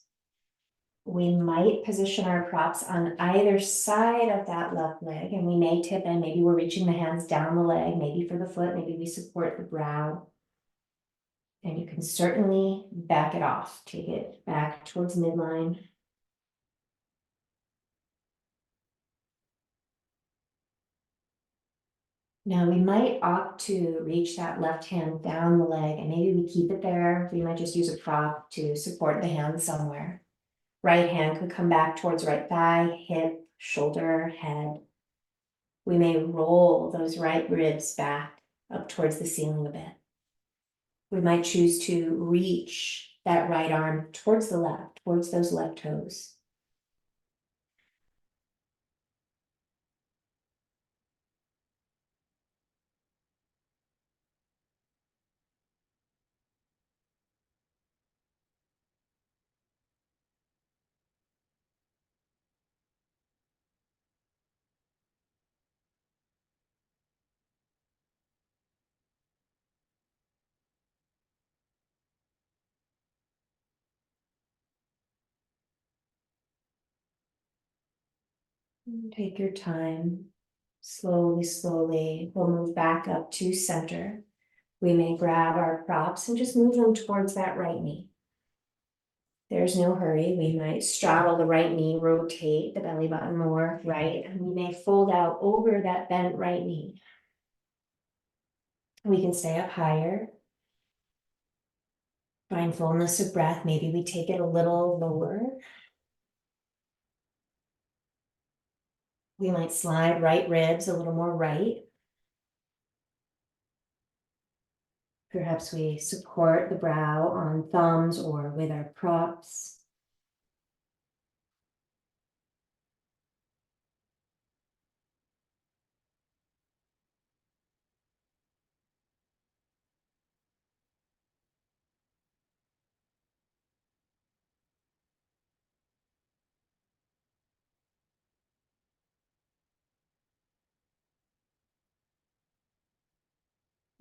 We might position our props on either side of that left leg, and we may tip in. Maybe we're reaching the hands down the leg, maybe for the foot, maybe we support the brow. And you can certainly back it off, take it back towards midline. Now we might opt to reach that left hand down the leg, and maybe we keep it there. We might just use a prop to support the hand somewhere. Right hand could come back towards right thigh, hip, shoulder, head. We may roll those right ribs back up towards the ceiling a bit. We might choose to reach that right arm towards the left, towards those left toes. Take your time. Slowly, slowly, we'll move back up to center. We may grab our props and just move them towards that right knee. There's no hurry. We might straddle the right knee, rotate the belly button more right, and we may fold out over that bent right knee. We can stay up higher. Find fullness of breath. Maybe we take it a little lower. We might slide right ribs a little more right. Perhaps we support the brow on thumbs or with our props.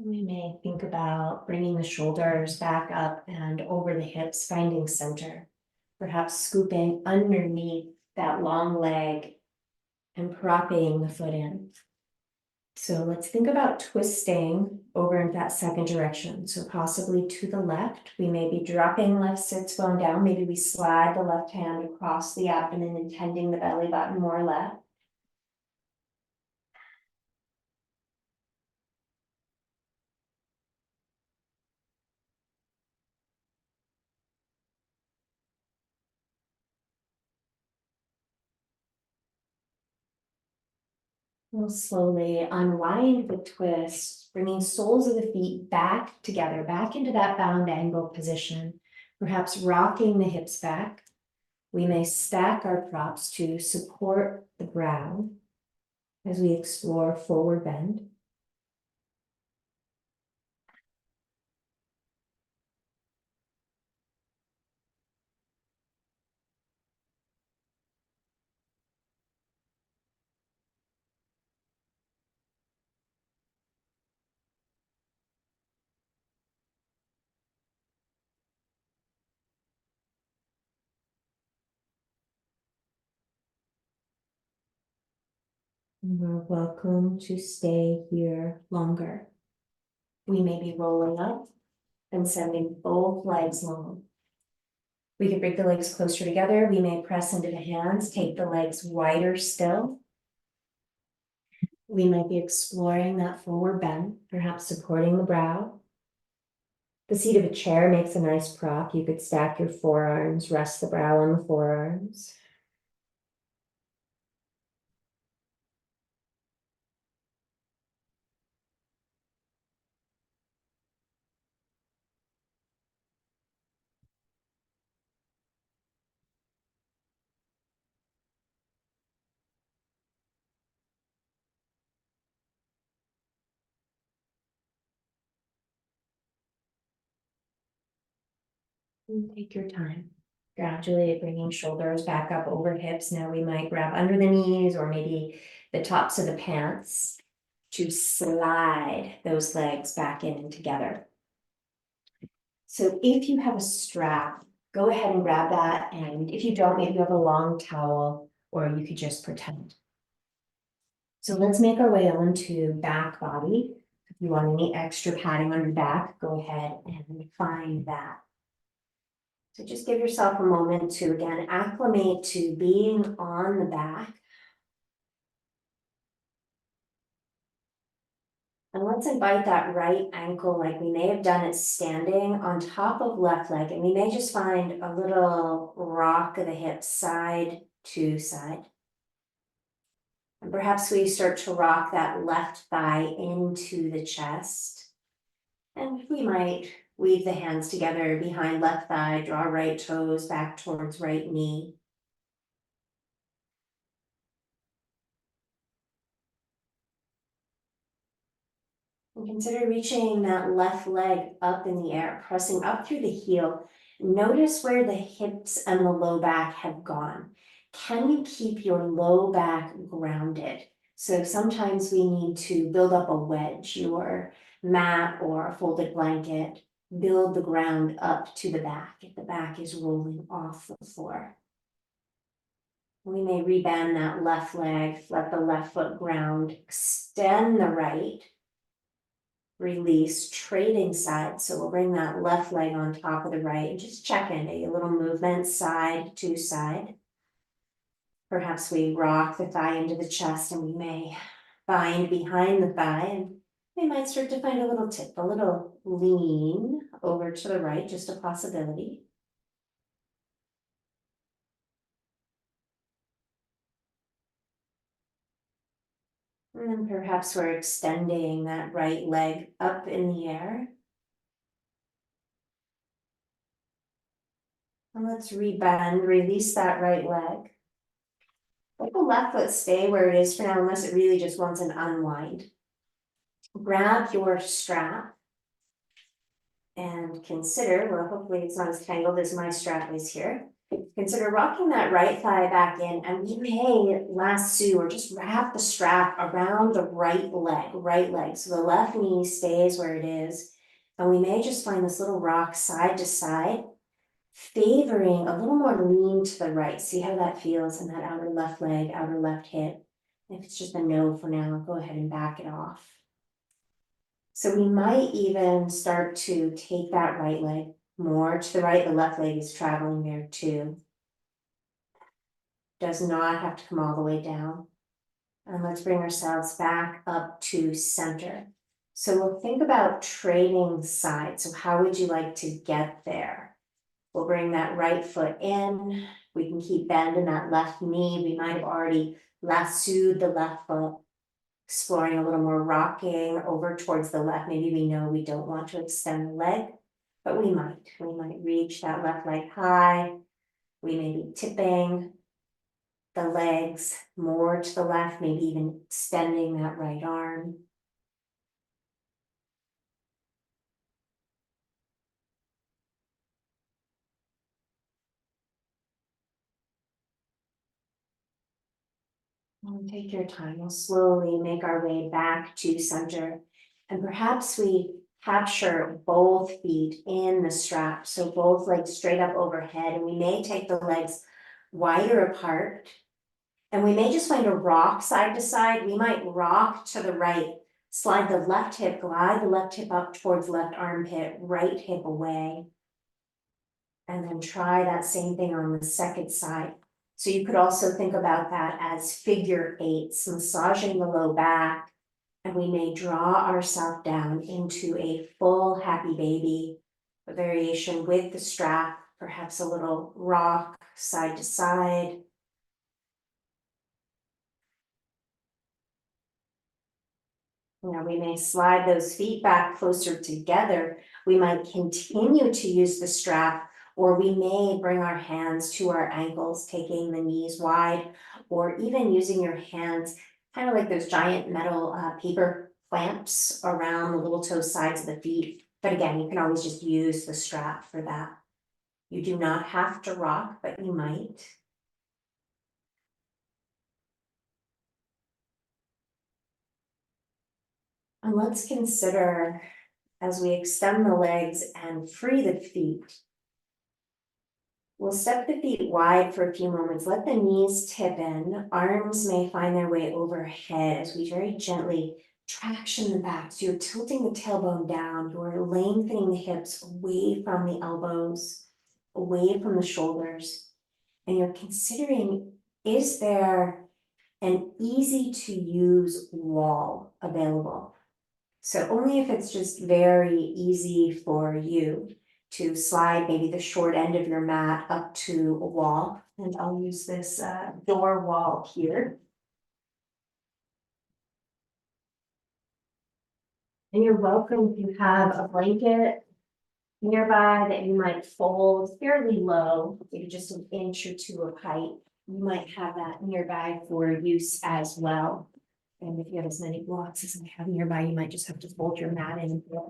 We may think about bringing the shoulders back up and over the hips, finding center. Perhaps scooping underneath that long leg and propping the foot in. So let's think about twisting over in that second direction. So possibly to the left, we may be dropping left sits bone down. Maybe we slide the left hand across the abdomen, intending the belly button more left. We'll slowly unwind the twist, bringing soles of the feet back together, back into that bound angle position, perhaps rocking the hips back. We may stack our props to support the brow as we explore forward bend. You're welcome to stay here longer. We may be rolling up and sending both legs long. We can bring the legs closer together. We may press into the hands, take the legs wider still. We might be exploring that forward bend, perhaps supporting the brow. The seat of a chair makes a nice prop. You could stack your forearms, rest the brow on the forearms. And take your time. Gradually bringing shoulders back up over hips. Now we might grab under the knees or maybe the tops of the pants to slide those legs back in and together. So if you have a strap, go ahead and grab that. And if you don't, maybe you have a long towel or you could just pretend. So let's make our way onto back body. If you want any extra padding on your back, go ahead and find that. So just give yourself a moment to, again, acclimate to being on the back. And let's invite that right ankle, like we may have done it standing, on top of left leg. And we may just find a little rock of the hips side to side. And perhaps we start to rock that left thigh into the chest. And we might weave the hands together behind left thigh, draw right toes back towards right knee. And consider reaching that left leg up in the air, pressing up through the heel. Notice where the hips and the low back have gone. Can you keep your low back grounded? So sometimes we need to build up a wedge, your mat or a folded blanket, build the ground up to the back if the back is rolling off the floor. We may rebend that left leg, let the left foot ground, extend the right, release, trading sides. So we'll bring that left leg on top of the right and just check in, a little movement side to side. Perhaps we rock the thigh into the chest and we may bind behind the thigh and we might start to find a little tip, a little lean over to the right, just a possibility. And then perhaps we're extending that right leg up in the air. And let's rebend, release that right leg. Let the left foot stay where it is for now, unless it really just wants an unwind. Grab your strap and consider, well, hopefully it's not as tangled as my strap is here. Consider rocking that right thigh back in, and we may lasso or just wrap the strap around the right leg. So the left knee stays where it is. And we may just find this little rock side to side, favoring a little more lean to the right. See how that feels in that outer left leg, outer left hip. If it's just a no for now, go ahead and back it off. So we might even start to take that right leg more to the right. The left leg is traveling there too. Does not have to come all the way down. And let's bring ourselves back up to center. So we'll think about trading sides. So how would you like to get there? We'll bring that right foot in. We can keep bending that left knee. We might have already lassoed the left foot, exploring a little more rocking over towards the left. Maybe we know we don't want to extend the leg, but we might. We might reach that left leg high. We may be tipping the legs more to the left, maybe even extending that right arm. And take your time. We'll slowly make our way back to center. And perhaps we capture both feet in the strap. So both legs straight up overhead. And we may take the legs wider apart. And we may just find a rock side to side. We might rock to the right, slide the left hip, glide the left hip up towards left armpit, right hip away. And then try that same thing on the second side. So you could also think about that as figure eights, massaging the low back, and we may draw ourselves down into a full happy baby, a variation with the strap, perhaps a little rock side to side. Now we may slide those feet back closer together. We might continue to use the strap, or we may bring our hands to our ankles, taking the knees wide, or even using your hands, kind of like those giant metal paper clamps around the little toe sides of the feet. But again, you can always just use the strap for that. You do not have to rock, but you might. And let's consider, as we extend the legs and free the feet, we'll step the feet wide for a few moments. Let the knees tip in. Arms may find their way overhead as we very gently traction the back. So you're tilting the tailbone down. You're lengthening the hips away from the elbows, away from the shoulders. And you're considering, is there an easy to use wall available? So only if it's just very easy for you to slide maybe the short end of your mat up to a wall. And I'll use this door wall here. And you're welcome if you have a blanket nearby that you might fold fairly low, maybe just an inch or two of height. You might have that nearby for use as well. And if you have as many blocks as I have nearby, you might just have to fold your mat in here.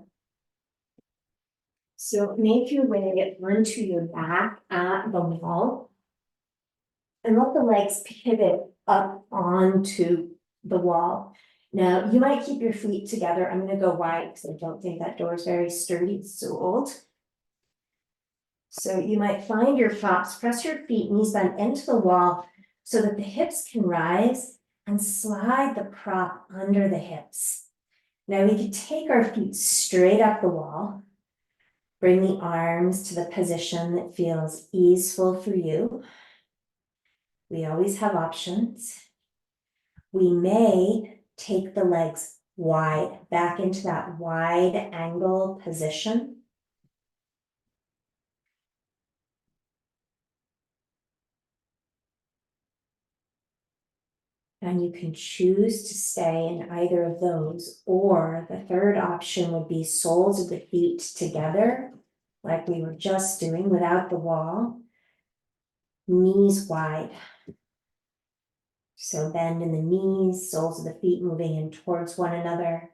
So make your way onto your back at the wall. And let the legs pivot up onto the wall. Now, you might keep your feet together. I'm gonna go wide because I don't think that door is very sturdy, it's so old. So you might find your props, press your feet, knees bent into the wall so that the hips can rise, and slide the prop under the hips. Now we could take our feet straight up the wall, bring the arms to the position that feels easeful for you. We always have options. We may take the legs wide, back into that wide angle position. And you can choose to stay in either of those, or the third option would be soles of the feet together, like we were just doing without the wall, knees wide. So bend in the knees, soles of the feet moving in towards one another.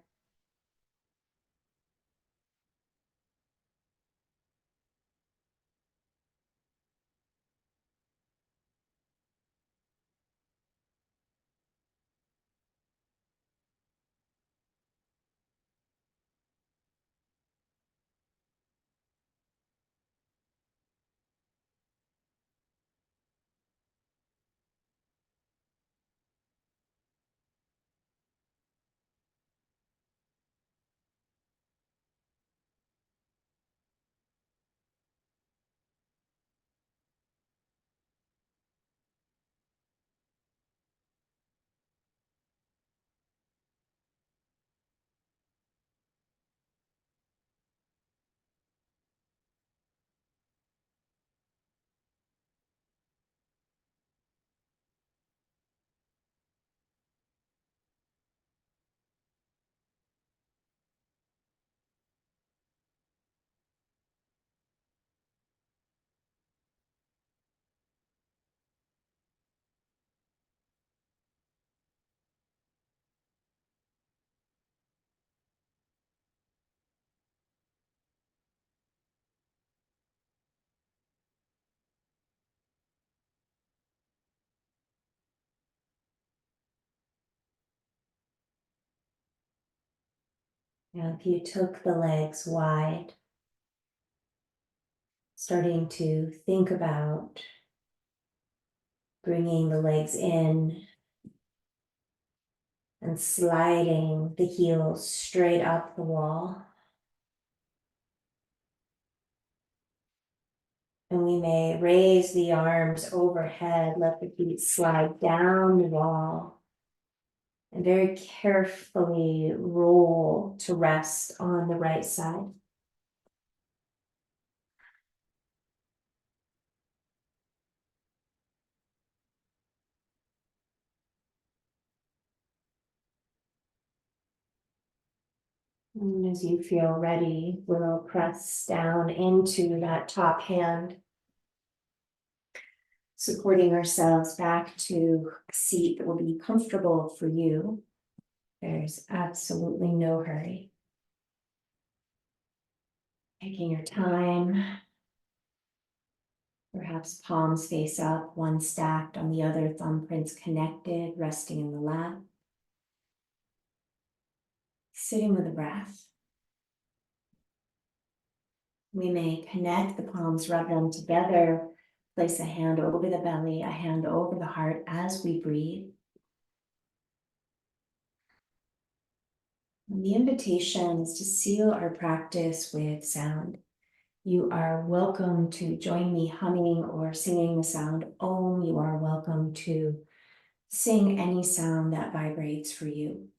Now, if you took the legs wide, starting to think about bringing the legs in and sliding the heels straight up the wall. And we may raise the arms overhead, let the feet slide down the wall, and very carefully roll to rest on the right side. And as you feel ready, we'll press down into that top hand, supporting ourselves back to a seat that will be comfortable for you. There's absolutely no hurry. Taking your time, perhaps palms face up, one stacked on the other, thumbprints connected, resting in the lap. Sitting with a breath. We may connect the palms, rub them together, place a hand over the belly, a hand over the heart as we breathe. And the invitation is to seal our practice with sound. You are welcome to join me humming or singing the sound Om. You are welcome to sing any sound that vibrates for you.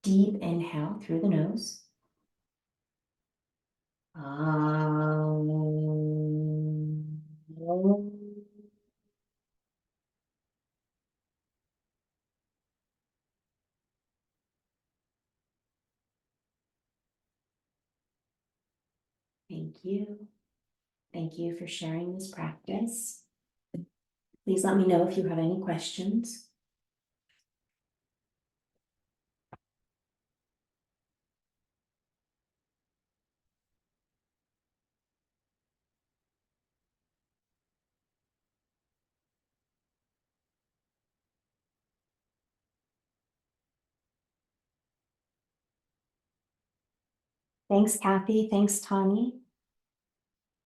Deep inhale through the nose. Thank you. Thank you for sharing this practice. Please let me know if you have any questions. Thanks, Kathy. Thanks, Tani.